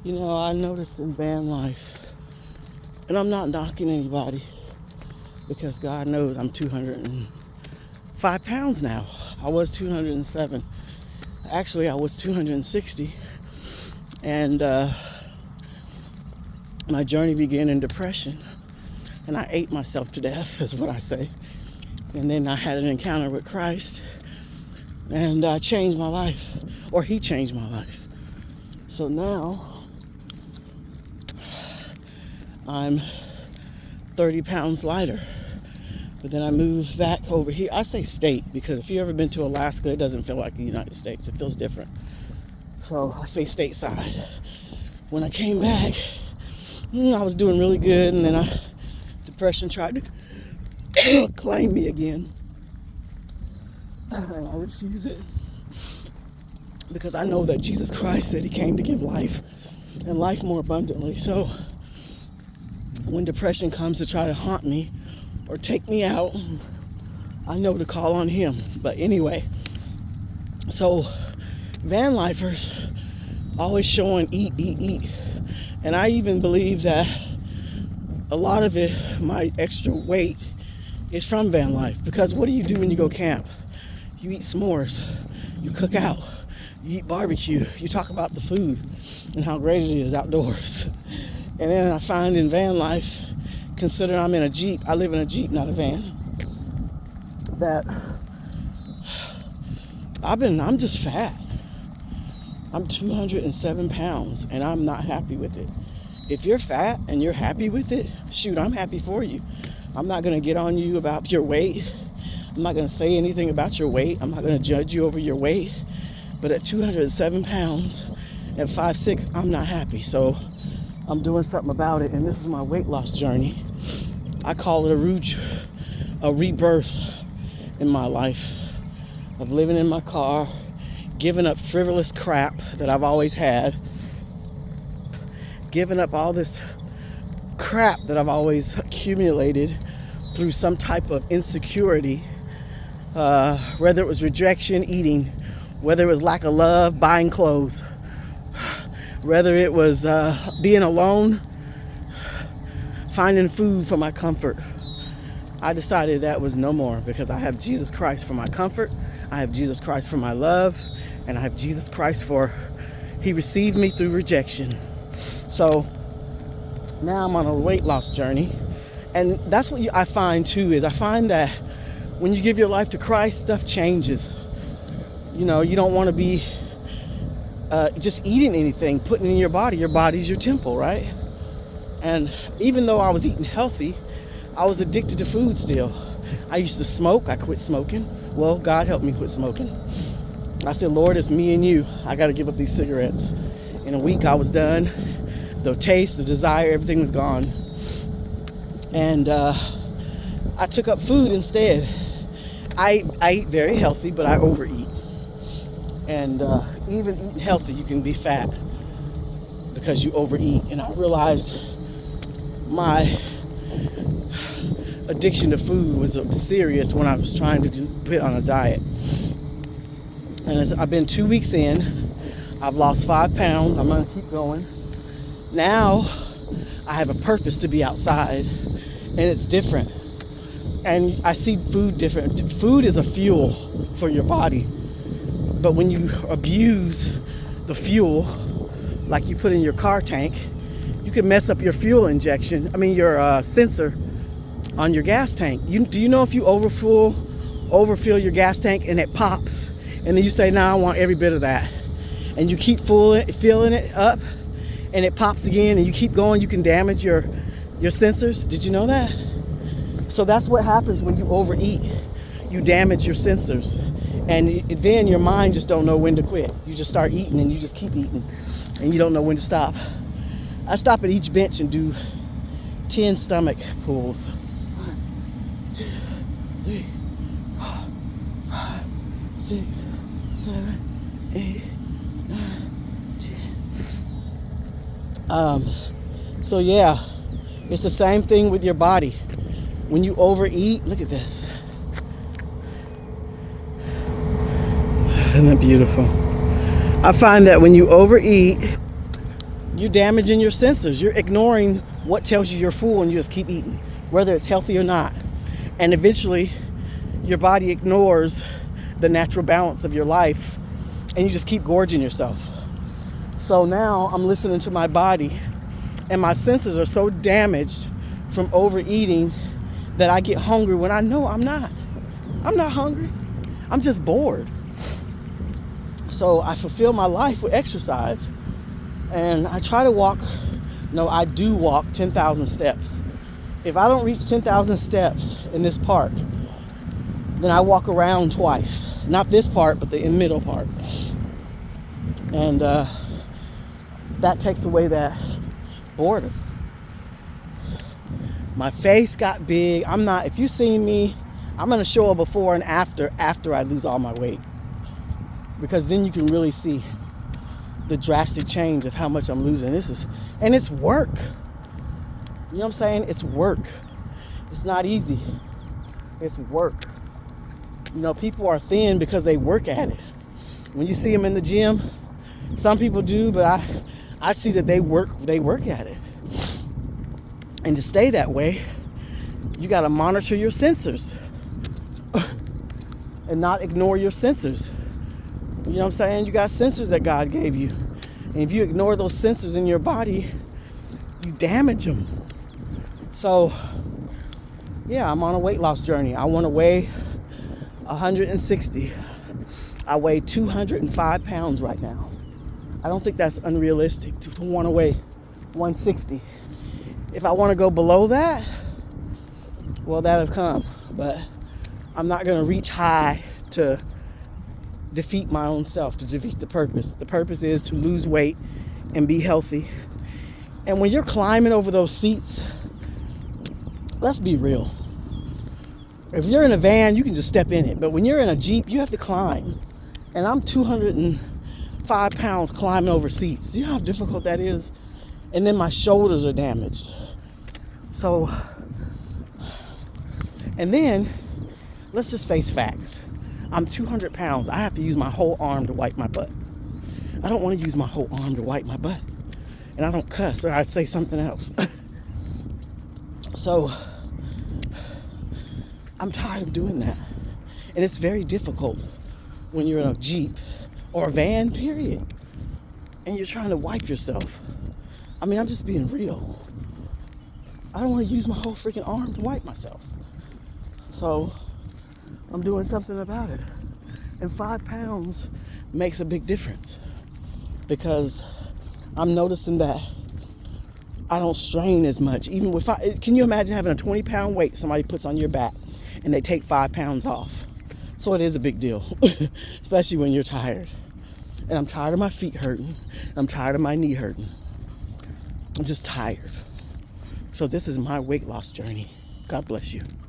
You know, I noticed in van life, and I'm not knocking anybody because God knows I'm 205 pounds now. I was 207. Actually, I was 260. And my journey began in depression. And I ate myself to death, is what I say. And then I had an encounter with Christ. And I changed my life. Or he changed my life. So now I'm 30 pounds lighter. But then I moved back over here. I say state because if you've ever been to Alaska, it doesn't feel like the United States. It feels different. So I say stateside. When I came back, I was doing really good, and then depression tried to claim me again. And I refuse it because I know that Jesus Christ said he came to give life and life more abundantly. So when depression comes to try to haunt me or take me out, I know to call on him. But anyway, so van lifers always showing eat, eat, eat. And I even believe that a lot of it, my extra weight, is from van life. Because what do you do when you go camp? You eat s'mores, you cook out, you eat barbecue, you talk about the food and how great it is outdoors. And then I find in van life, consider I'm in a Jeep, I live in a Jeep, not a van, that I'm just fat. I'm 207 pounds and I'm not happy with it. If you're fat and you're happy with it, shoot, I'm happy for you. I'm not gonna get on you about your weight. I'm not gonna say anything about your weight. I'm not gonna judge you over your weight. But at 207 pounds, at 5'6", I'm not happy. So I'm doing something about it, and this is my weight loss journey. I call it a rebirth in my life of living in my car, giving up frivolous crap that I've always had, giving up all this crap that I've always accumulated through some type of insecurity, whether it was rejection, eating, whether it was lack of love, buying clothes, whether it was being alone, finding food for my comfort. I decided that was no more because I have Jesus Christ for my comfort, I have Jesus Christ for my love, and I have Jesus Christ for he received me through rejection. So now I'm on a weight loss journey, and that's what I find too, is I find that when you give your life to Christ, stuff changes. You know, you don't want to be just eating anything, putting it in your body. Your body's your temple, right? And even though I was eating healthy, I was addicted to food still. I used to smoke. I quit smoking. Well, God helped me quit smoking. I said, Lord, it's me and you. I got to give up these cigarettes. In a week, I was done. The taste, the desire, everything was gone. And I took up food instead. I eat very healthy, but I overeat. And even eating healthy, you can be fat because you overeat. And I realized my addiction to food was serious when I was trying to put on a diet. And I've been 2 weeks in. I've lost 5 pounds. I'm going to keep going. Now I have a purpose to be outside, and it's different. And I see food different. Food is a fuel for your body. But when you abuse the fuel, like you put in your car tank, you can mess up your fuel injection. Your sensor on your gas tank. Do you know if you overfill your gas tank and it pops, and then you say, "Nah, I want every bit of that," and you keep filling it up, and it pops again, and you keep going, you can damage your sensors. Did you know that? So that's what happens when you overeat. You damage your sensors. And then your mind just don't know when to quit. You just start eating and you just keep eating. And you don't know when to stop. I stop at each bench and do 10 stomach pulls. 1, 2, 3, 4, 5, 6, 7, 8, 9, 10. So yeah, it's the same thing with your body. When you overeat, look at this. Isn't that beautiful? I find that when you overeat, you're damaging your sensors. You're ignoring what tells you you're full and you just keep eating, whether it's healthy or not. And eventually, your body ignores the natural balance of your life and you just keep gorging yourself. So now I'm listening to my body, and my senses are so damaged from overeating that I get hungry when I know I'm not. I'm not hungry. I'm just bored. So I fulfill my life with exercise. And I try to walk, no, I do walk 10,000 steps. If I don't reach 10,000 steps in this park, then I walk around twice. Not this part, but the middle part. And that takes away that boredom. My face got big. If you see me, I'm gonna show a before and after I lose all my weight. Because then you can really see the drastic change of how much I'm losing. And it's work. You know what I'm saying? It's work. It's not easy. It's work. You know, people are thin because they work at it. When you see them in the gym, some people do, but I see that they work at it. And to stay that way, you got to monitor your sensors and not ignore your sensors. You know what I'm saying? You got sensors that God gave you. And if you ignore those sensors in your body, you damage them. So, yeah, I'm on a weight loss journey. I want to weigh 160. I weigh 205 pounds right now. I don't think that's unrealistic to want to weigh 160. If I want to go below that, well, that'll come. But I'm not going to reach high to defeat my own self, to defeat the purpose. The purpose is to lose weight and be healthy. And when you're climbing over those seats, let's be real. If you're in a van, you can just step in it. But when you're in a Jeep, you have to climb. And I'm 205 pounds climbing over seats. Do you know how difficult that is? And then my shoulders are damaged. So, and then, let's just face facts. I'm 200 pounds. I have to use my whole arm to wipe my butt. I don't want to use my whole arm to wipe my butt. And I don't cuss, or I'd say something else. So, I'm tired of doing that. And it's very difficult when you're in a Jeep or a van, period. And you're trying to wipe yourself. I mean, I'm just being real. I don't want to use my whole freaking arm to wipe myself. So, I'm doing something about it. And 5 pounds makes a big difference. Because I'm noticing that I don't strain as much. Even with, can you imagine having a 20-pound weight somebody puts on your back and they take 5 pounds off? So it is a big deal, especially when you're tired. And I'm tired of my feet hurting. I'm tired of my knee hurting. I'm just tired. So this is my weight loss journey. God bless you.